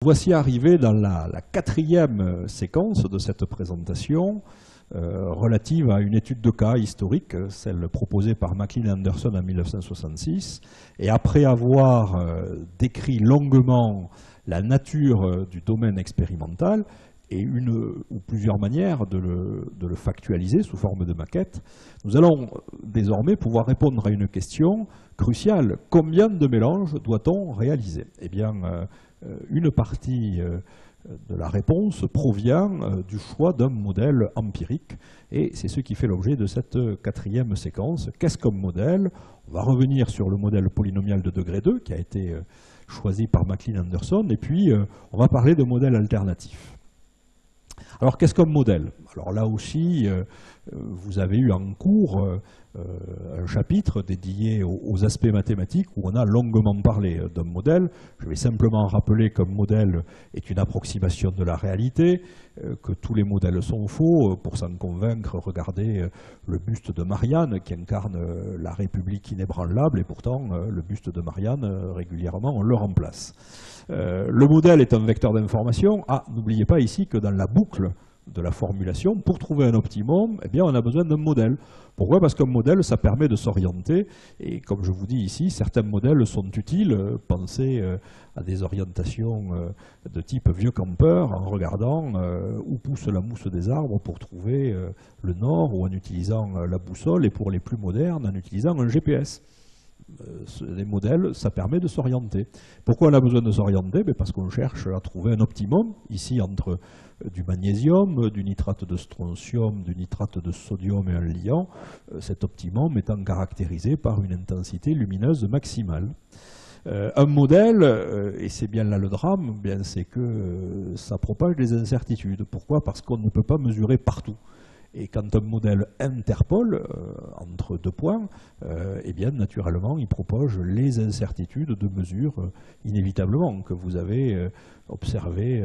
Voici arrivé dans la quatrième séquence de cette présentation relative à une étude de cas historique, celle proposée par McLean Anderson en 1966. Et après avoir décrit longuement la nature du domaine expérimental et une ou plusieurs manières de le factualiser sous forme de maquette, nous allons désormais pouvoir répondre à une question cruciale. Combien de mélanges doit-on réaliser? Eh bien, une partie de la réponse provient du choix d'un modèle empirique, et c'est ce qui fait l'objet de cette quatrième séquence. Qu'est-ce comme modèle? On va revenir sur le modèle polynomial de degré 2 qui a été choisi par McLean Anderson, et puis on va parler de modèles alternatifs. Alors qu'est-ce comme modèle? Alors là aussi, vous avez eu en cours un chapitre dédié aux aspects mathématiques où on a longuement parlé d'un modèle. Je vais simplement rappeler qu'un modèle est une approximation de la réalité, que tous les modèles sont faux. Pour s'en convaincre, regardez le buste de Marianne qui incarne la République inébranlable, et pourtant le buste de Marianne, régulièrement, on le remplace. Le modèle est un vecteur d'information. Ah, n'oubliez pas ici que dans la boucle de la formulation, pour trouver un optimum, eh bien, on a besoin d'un modèle. Pourquoi? Parce qu'un modèle, ça permet de s'orienter, et comme je vous dis ici, certains modèles sont utiles. Pensez à des orientations de type vieux campeur, en regardant où pousse la mousse des arbres pour trouver le nord, ou en utilisant la boussole, et pour les plus modernes, en utilisant un GPS. Les modèles, ça permet de s'orienter. Pourquoi on a besoin de s'orienter? Parce qu'on cherche à trouver un optimum, ici entre du magnésium, du nitrate de strontium, du nitrate de sodium et un liant, cet optimum étant caractérisé par une intensité lumineuse maximale. Un modèle, et c'est bien là le drame, c'est que ça propage des incertitudes. Pourquoi? Parce qu'on ne peut pas mesurer partout. Et quand un modèle interpole entre deux points, eh bien naturellement il propage les incertitudes de mesure inévitablement que vous avez observées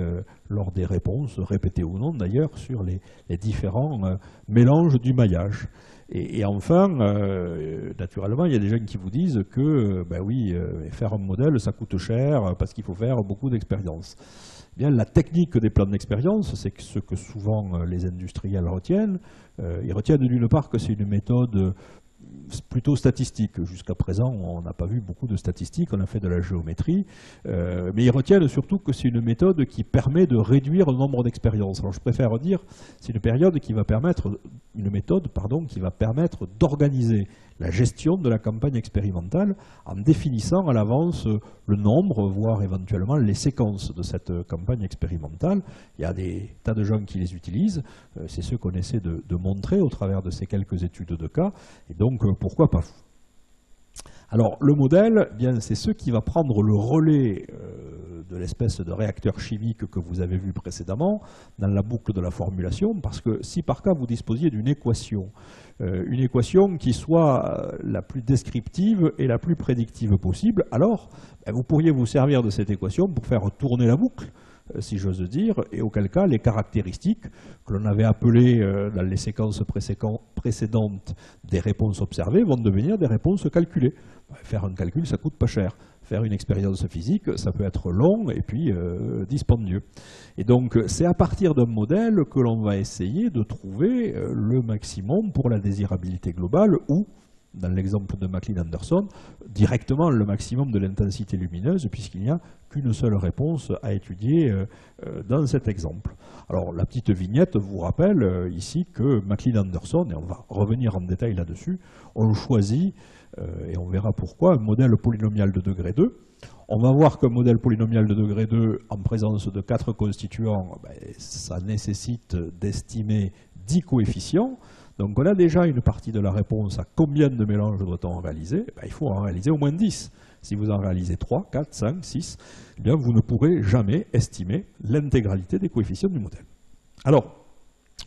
lors des réponses, répétées ou non d'ailleurs, sur les différents mélanges du maillage. Et enfin, naturellement, il y a des gens qui vous disent que ben oui, faire un modèle ça coûte cher parce qu'il faut faire beaucoup d'expérience. Bien, la technique des plans d'expérience, c'est ce que souvent les industriels retiennent. Ils retiennent d'une part que c'est une méthode plutôt statistique. Jusqu'à présent, on n'a pas vu beaucoup de statistiques, on a fait de la géométrie, mais ils retiennent surtout que c'est une méthode qui permet de réduire le nombre d'expériences. Alors je préfère dire, c'est une méthode qui va permettre d'organiser la gestion de la campagne expérimentale en définissant à l'avance le nombre, voire éventuellement les séquences de cette campagne expérimentale. Il y a des tas de gens qui les utilisent, c'est ce qu'on essaie de montrer au travers de ces quelques études de cas, et donc pourquoi pas vous? Alors le modèle, c'est ce qui va prendre le relais de l'espèce de réacteur chimique que vous avez vu précédemment dans la boucle de la formulation, parce que si par cas vous disposiez d'une équation qui soit la plus descriptive et la plus prédictive possible, alors vous pourriez vous servir de cette équation pour faire tourner la boucle, si j'ose dire, et auquel cas les caractéristiques que l'on avait appelées dans les séquences précédentes des réponses observées vont devenir des réponses calculées. Faire un calcul, ça coûte pas cher. Faire une expérience physique, ça peut être long et puis dispendieux. Et donc c'est à partir d'un modèle que l'on va essayer de trouver le maximum pour la désirabilité globale, ou, dans l'exemple de McLean Anderson, directement le maximum de l'intensité lumineuse, puisqu'il n'y a qu'une seule réponse à étudier dans cet exemple. Alors la petite vignette vous rappelle ici que McLean Anderson, et on va revenir en détail là-dessus, ont choisi, et on verra pourquoi, un modèle polynomial de degré 2. On va voir qu'un modèle polynomial de degré 2, en présence de 4 constituants, ça nécessite d'estimer 10 coefficients. Donc on a déjà une partie de la réponse à combien de mélanges doit-on réaliser. Il faut en réaliser au moins 10. Si vous en réalisez 3, 4, 5, 6, eh bien vous ne pourrez jamais estimer l'intégralité des coefficients du modèle. Alors,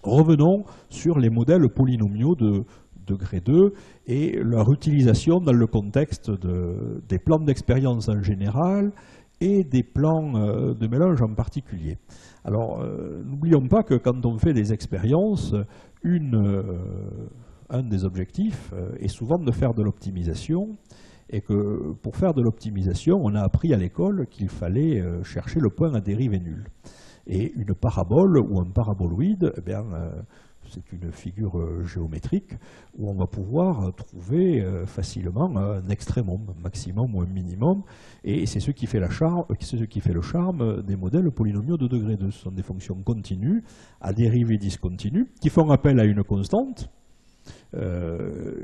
revenons sur les modèles polynomiaux de degré 2 et leur utilisation dans le contexte des plans d'expérience en général et des plans de mélange en particulier. Alors, n'oublions pas que quand on fait des expériences, un des objectifs est souvent de faire de l'optimisation, et que pour faire de l'optimisation, on a appris à l'école qu'il fallait chercher le point à dérivée nulle. Et une parabole ou un paraboloïde, eh bien, c'est une figure géométrique où on va pouvoir trouver facilement un extrémum, un maximum ou un minimum, et c'est ce qui fait le charme des modèles polynomiaux de degré 2. Ce sont des fonctions continues à dérivée discontinue qui font appel à une constante,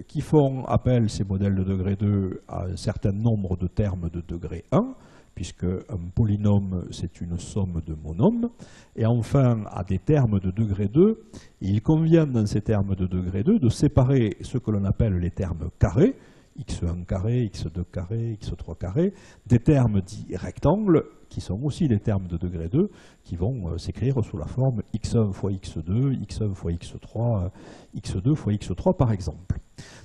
qui font appel, ces modèles de degré 2, à un certain nombre de termes de degré 1, puisque un polynôme, c'est une somme de monômes, et enfin, à des termes de degré 2, il convient dans ces termes de degré 2 de séparer ce que l'on appelle les termes carrés, x1 carré, x2 carré, x3 carré, des termes dits rectangles, qui sont aussi des termes de degré 2, qui vont s'écrire sous la forme x1 fois x2, x1 fois x3, x2 fois x3 par exemple.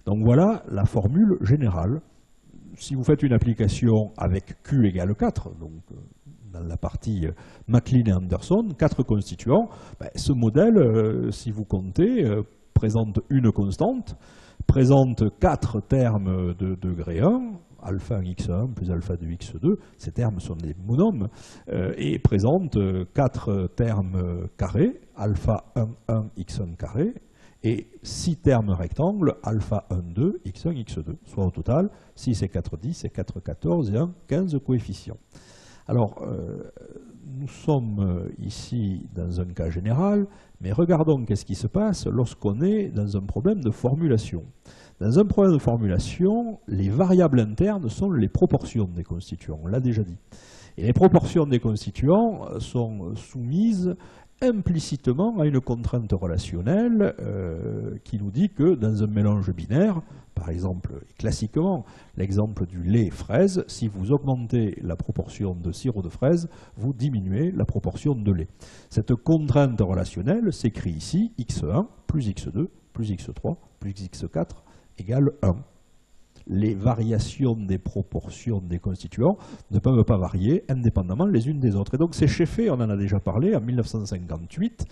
Donc voilà la formule générale. Si vous faites une application avec Q égale 4, donc dans la partie MacLean et Anderson, 4 constituants, ben, ce modèle, si vous comptez, présente une constante, présente 4 termes de degré 1, alpha 1 x1 plus alpha 2 x2, ces termes sont des monômes, et présente 4 termes carrés, alpha 1 1 x1 carré, et 6 termes rectangles, alpha 1, 2, x1, x2, soit au total 6 et 4, 10, et 4, 14, et 1, 15 coefficients. Alors, nous sommes ici dans un cas général, mais regardons qu'est-ce qui se passe lorsqu'on est dans un problème de formulation. Dans un problème de formulation, les variables internes sont les proportions des constituants, on l'a déjà dit. Et les proportions des constituants sont soumises implicitement à une contrainte relationnelle qui nous dit que dans un mélange binaire, par exemple, classiquement, l'exemple du lait fraise, si vous augmentez la proportion de sirop de fraise, vous diminuez la proportion de lait. Cette contrainte relationnelle s'écrit ici, x1 plus x2 plus x3 plus x4 égale 1. Les variations des proportions des constituants ne peuvent pas varier indépendamment les unes des autres. Et donc c'est Scheffé, on en a déjà parlé, en 1958,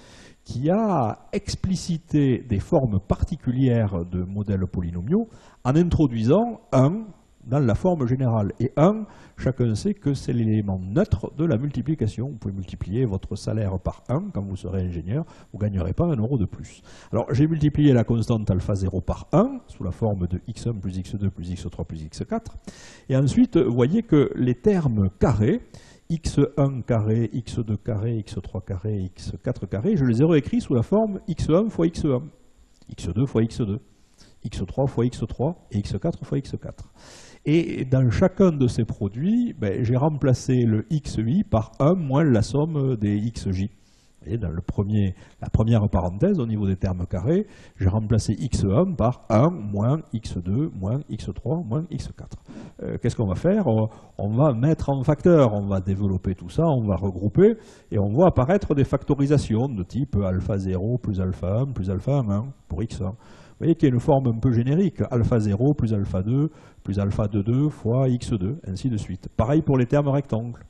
qui a explicité des formes particulières de modèles polynomiaux en introduisant 1 dans la forme générale. Et 1, chacun sait que c'est l'élément neutre de la multiplication. Vous pouvez multiplier votre salaire par 1 quand vous serez ingénieur, vous ne gagnerez pas 1 euro de plus. Alors j'ai multiplié la constante alpha 0 par 1, sous la forme de x1 plus x2 plus x3 plus x4. Et ensuite, vous voyez que les termes carrés, x1 carré, x2 carré, x3 carré, x4 carré, je les ai réécrits sous la forme x1 fois x1, x2 fois x2, x3 fois x3 et x4 fois x4. Et dans chacun de ces produits, ben, j'ai remplacé le xi par 1 moins la somme des xj. Et dans la première parenthèse, au niveau des termes carrés, j'ai remplacé x1 par 1 moins x2 moins x3 moins x4. Qu'est-ce qu'on va faire? On va mettre en facteur, on va développer tout ça, on va regrouper, et on voit apparaître des factorisations de type alpha 0 plus alpha 1 plus alpha 1 pour x1. Vous voyez qu'il y a une forme un peu générique, alpha 0 plus alpha 2 plus alpha 2 fois x2, ainsi de suite. Pareil pour les termes rectangles.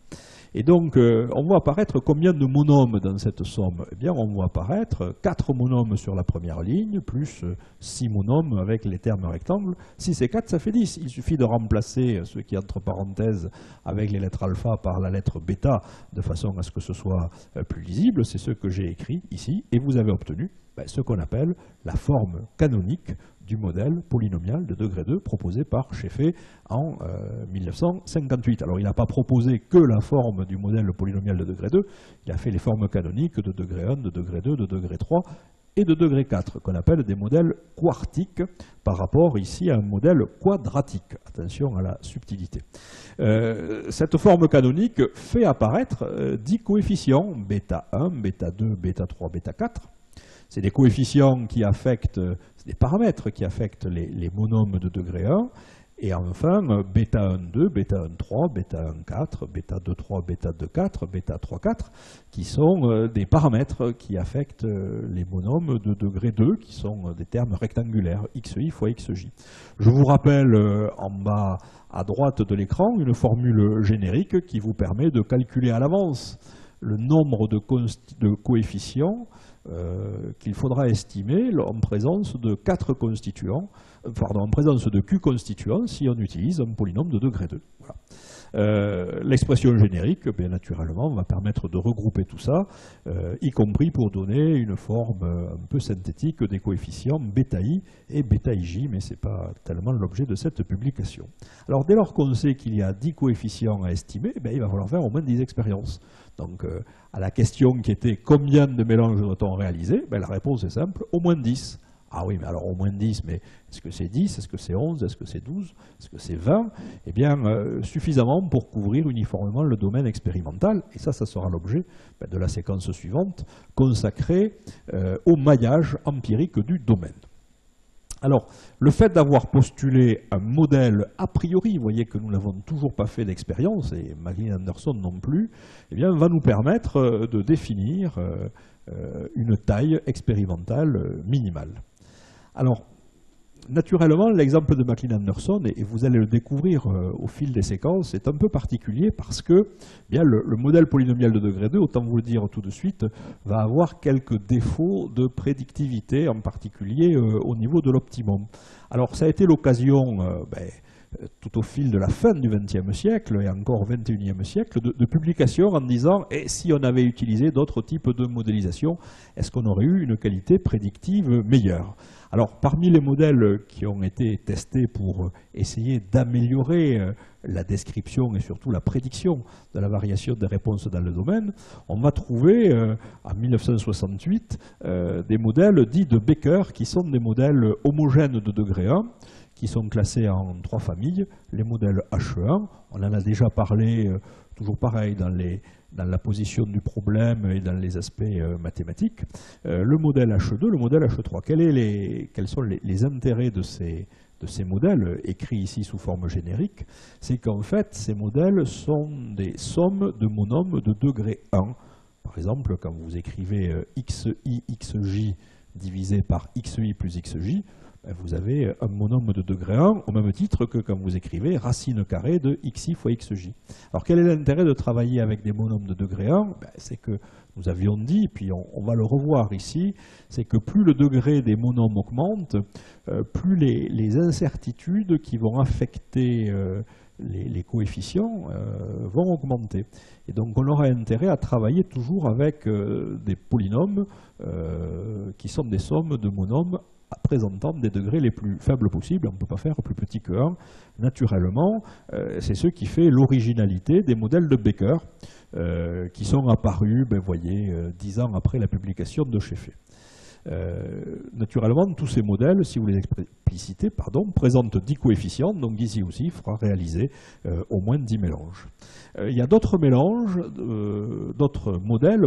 Et donc, on voit apparaître combien de monômes dans cette somme? Eh bien, on voit apparaître 4 monômes sur la première ligne, plus 6 monômes avec les termes rectangles. 6 et 4, ça fait 10. Il suffit de remplacer ce qui est entre parenthèses avec les lettres alpha par la lettre bêta, de façon à ce que ce soit plus lisible. C'est ce que j'ai écrit ici, et vous avez obtenu ce qu'on appelle la forme canonique du modèle polynomial de degré 2 proposé par Scheffé en 1958. Alors il n'a pas proposé que la forme du modèle polynomial de degré 2, il a fait les formes canoniques de degré 1, de degré 2, de degré 3 et de degré 4, qu'on appelle des modèles quartiques par rapport ici à un modèle quadratique. Attention à la subtilité. Cette forme canonique fait apparaître 10 coefficients, bêta 1, bêta 2, bêta 3, bêta 4. C'est des coefficients qui affectent, c'est des paramètres qui affectent les monômes de degré 1. Et enfin, bêta 1, 2, bêta 1, 3, bêta 1, 4, bêta 2, 3, bêta 2, 4, bêta 3, 4, qui sont des paramètres qui affectent les monômes de degré 2, qui sont des termes rectangulaires, xi fois xj. Je vous rappelle en bas à droite de l'écran une formule générique qui vous permet de calculer à l'avance le nombre de coefficients qu'il faudra estimer en présence de 4 constituants, en présence de Q constituants si on utilise un polynôme de degré 2. Voilà. L'expression générique, bien naturellement, va permettre de regrouper tout ça, y compris pour donner une forme un peu synthétique des coefficients βi et βij, mais ce n'est pas tellement l'objet de cette publication. Alors dès lors qu'on sait qu'il y a 10 coefficients à estimer, il va falloir faire au moins 10 expériences. Donc à la question qui était combien de mélanges doit-on réaliser, la réponse est simple, au moins 10. Ah oui, mais alors au moins 10, mais est-ce que c'est 10, est-ce que c'est 11, est-ce que c'est 12, est-ce que c'est 20? Eh bien, suffisamment pour couvrir uniformément le domaine expérimental, et ça sera l'objet de la séquence suivante, consacrée au maillage empirique du domaine. Alors, le fait d'avoir postulé un modèle a priori, vous voyez que nous n'avons toujours pas fait d'expérience, et McLean-Anderson non plus, eh bien, va nous permettre de définir une taille expérimentale minimale. Alors, naturellement, l'exemple de McLean-Anderson, et vous allez le découvrir au fil des séquences, est un peu particulier parce que bien, le modèle polynomial de degré 2, autant vous le dire tout de suite, va avoir quelques défauts de prédictivité, en particulier au niveau de l'optimum. Alors, ça a été l'occasion, tout au fil de la fin du XXe siècle et encore au XXIe siècle, de publications en disant « et si on avait utilisé d'autres types de modélisation, est-ce qu'on aurait eu une qualité prédictive meilleure ?» Alors, parmi les modèles qui ont été testés pour essayer d'améliorer la description et surtout la prédiction de la variation des réponses dans le domaine, on va trouver en 1968 des modèles dits de Becker qui sont des modèles homogènes de degré 1 qui sont classés en 3 familles. Les modèles He1, on en a déjà parlé, toujours pareil, dans la position du problème et dans les aspects mathématiques. Le modèle He2, le modèle He3. Quels sont les intérêts de ces modèles, écrits ici sous forme générique? C'est qu'en fait, ces modèles sont des sommes de monômes de degré 1. Par exemple, quand vous écrivez xi, xj divisé par xi plus xj, vous avez un monôme de degré 1 au même titre que quand vous écrivez racine carrée de xi fois xj. Alors quel est l'intérêt de travailler avec des monômes de degré 1? C'est que nous avions dit, puis on va le revoir ici, c'est que plus le degré des monômes augmente, plus les incertitudes qui vont affecter les coefficients vont augmenter. Et donc on aura intérêt à travailler toujours avec des polynômes qui sont des sommes de monômes présentant des degrés les plus faibles possibles. On ne peut pas faire plus petit que 1. Naturellement, c'est ce qui fait l'originalité des modèles de Becker qui sont apparus, voyez, 10 ans après la publication de Scheffé. Naturellement, tous ces modèles, si vous les explicitez, présentent 10 coefficients, donc ici aussi, il faudra réaliser au moins 10 mélanges. Il y a d'autres mélanges, d'autres modèles,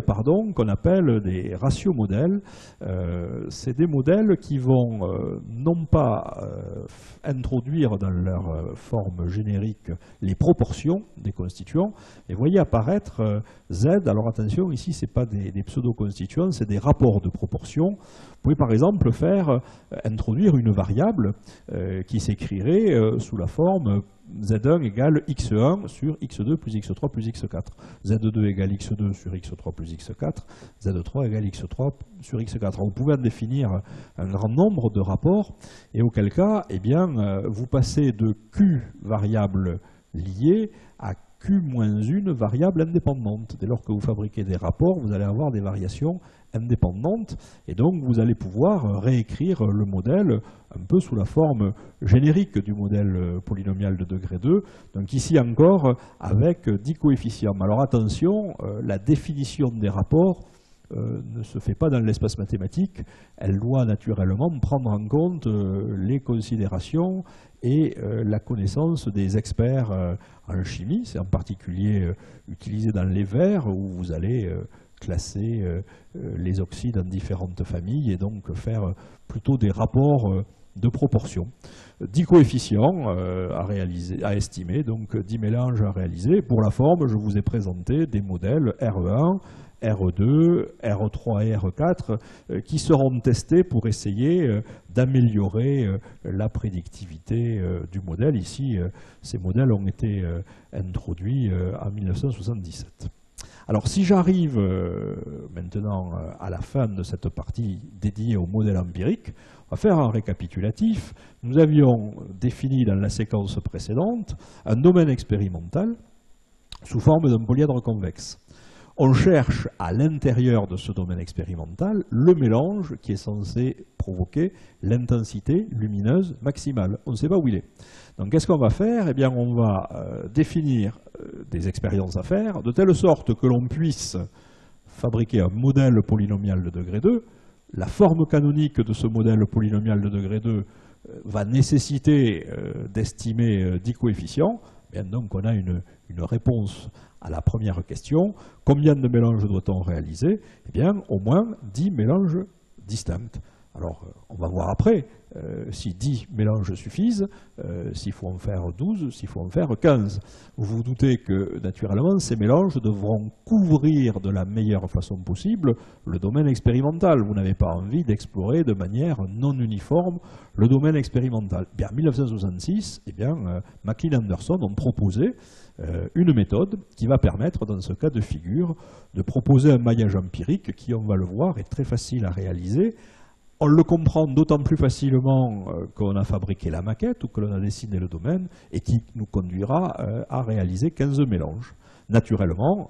qu'on appelle des ratiomodèles. C'est des modèles qui vont non pas introduire dans leur forme générique les proportions des constituants, mais voyez apparaître Z. Alors attention, ici, ce n'est pas des pseudo-constituants, c'est des rapports de proportions. Vous pouvez par exemple introduire une variable qui s'écrirait sous la forme Z1 égale x1 sur x2 plus x3 plus x4. Z2 égale x2 sur x3 plus x4. Z3 égale x3 sur x4. Alors vous pouvez en définir un grand nombre de rapports, et auquel cas, vous passez de Q variables liées à Q-1 variable indépendante. Dès lors que vous fabriquez des rapports, vous allez avoir des variations indépendantes, et donc vous allez pouvoir réécrire le modèle un peu sous la forme générique du modèle polynomial de degré 2, donc ici encore avec 10 coefficients. Alors attention, la définition des rapports ne se fait pas dans l'espace mathématique, elle doit naturellement prendre en compte les considérations et la connaissance des experts en chimie. C'est en particulier utilisé dans les verres où vous allez classer les oxydes en différentes familles et donc faire plutôt des rapports de proportion. 10 coefficients à estimer, donc 10 mélanges à réaliser. Pour la forme, je vous ai présenté des modèles RE1, RE2, RE3 et RE4 qui seront testés pour essayer d'améliorer la prédictivité du modèle. Ici, ces modèles ont été introduits en 1977. Alors si j'arrive maintenant à la fin de cette partie dédiée au modèle empirique, on va faire un récapitulatif. Nous avions défini dans la séquence précédente un domaine expérimental sous forme d'un polyèdre convexe. On cherche à l'intérieur de ce domaine expérimental le mélange qui est censé provoquer l'intensité lumineuse maximale. On ne sait pas où il est. Donc qu'est-ce qu'on va faire? Eh bien, on va définir des expériences à faire de telle sorte que l'on puisse fabriquer un modèle polynomial de degré 2. La forme canonique de ce modèle polynomial de degré 2 va nécessiter d'estimer 10 coefficients. Bien, donc on a une réponse à la première question. Combien de mélanges doit-on réaliser? Eh bien, au moins 10 mélanges distincts. Alors, on va voir après si 10 mélanges suffisent, s'il faut en faire 12, s'il faut en faire 15. Vous vous doutez que, naturellement, ces mélanges devront couvrir de la meilleure façon possible le domaine expérimental. Vous n'avez pas envie d'explorer de manière non uniforme le domaine expérimental. Bien, en 1966, eh bien, McLean et Anderson ont proposé une méthode qui va permettre, dans ce cas de figure, de proposer un maillage empirique qui, on va le voir, est très facile à réaliser. On le comprend d'autant plus facilement qu'on a fabriqué la maquette ou que l'on a dessiné le domaine et qui nous conduira à réaliser 15 mélanges. Naturellement,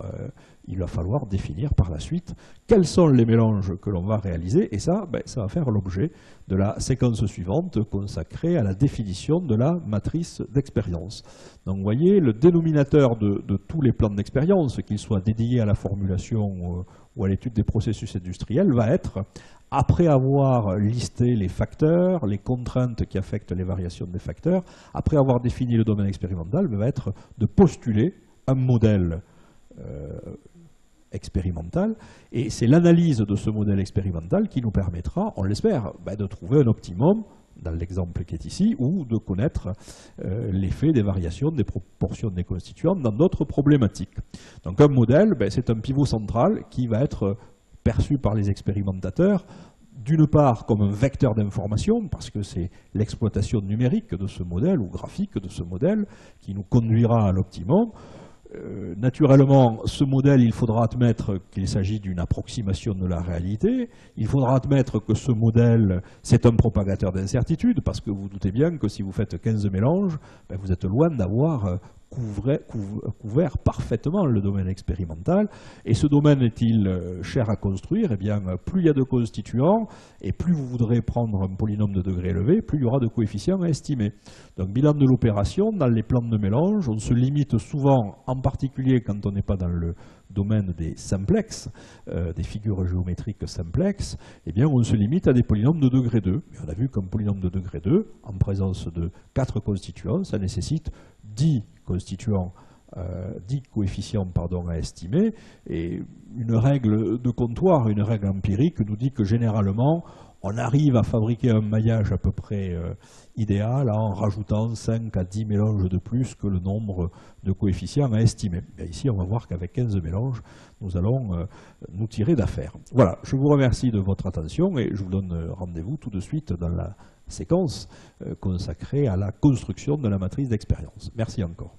il va falloir définir par la suite quels sont les mélanges que l'on va réaliser et ça, ça va faire l'objet de la séquence suivante consacrée à la définition de la matrice d'expérience. Donc vous voyez, le dénominateur de tous les plans d'expérience, qu'ils soient dédiés à la formulation ou à l'étude des processus industriels, va être, après avoir listé les facteurs, les contraintes qui affectent les variations des facteurs, après avoir défini le domaine expérimental, va être de postuler un modèle expérimental, et c'est l'analyse de ce modèle expérimental qui nous permettra, on l'espère, de trouver un optimum, dans l'exemple qui est ici, ou de connaître l'effet des variations des proportions des constituants dans d'autres problématiques. Donc un modèle, c'est un pivot central qui va être perçu par les expérimentateurs, d'une part comme un vecteur d'information, parce que c'est l'exploitation numérique de ce modèle, ou graphique de ce modèle, qui nous conduira à l'optimum. Naturellement, ce modèle, il faudra admettre qu'il s'agit d'une approximation de la réalité. Il faudra admettre que ce modèle, c'est un propagateur d'incertitude, parce que vous doutez bien que si vous faites 15 mélanges, vous êtes loin d'avoir couvert parfaitement le domaine expérimental. Et ce domaine est-il cher à construire? Eh bien, plus il y a de constituants, et plus vous voudrez prendre un polynôme de degré élevé, plus il y aura de coefficients à estimer. Donc, bilan de l'opération, dans les plans de mélange, on se limite souvent, en particulier quand on n'est pas dans le domaine des simplex, des figures géométriques simplex, eh bien, on se limite à des polynômes de degré 2. Et on a vu qu'un polynôme de degré 2, en présence de 4 constituants, ça nécessite 10 constituants, 10 coefficients à estimer, et une règle de comptoir, une règle empirique nous dit que généralement on arrive à fabriquer un maillage à peu près idéal en rajoutant 5 à 10 mélanges de plus que le nombre de coefficients à estimer. Et ici on va voir qu'avec 15 mélanges nous allons nous tirer d'affaire. Voilà, je vous remercie de votre attention et je vous donne rendez-vous tout de suite dans la séquence consacrée à la construction de la matrice d'expérience. Merci encore.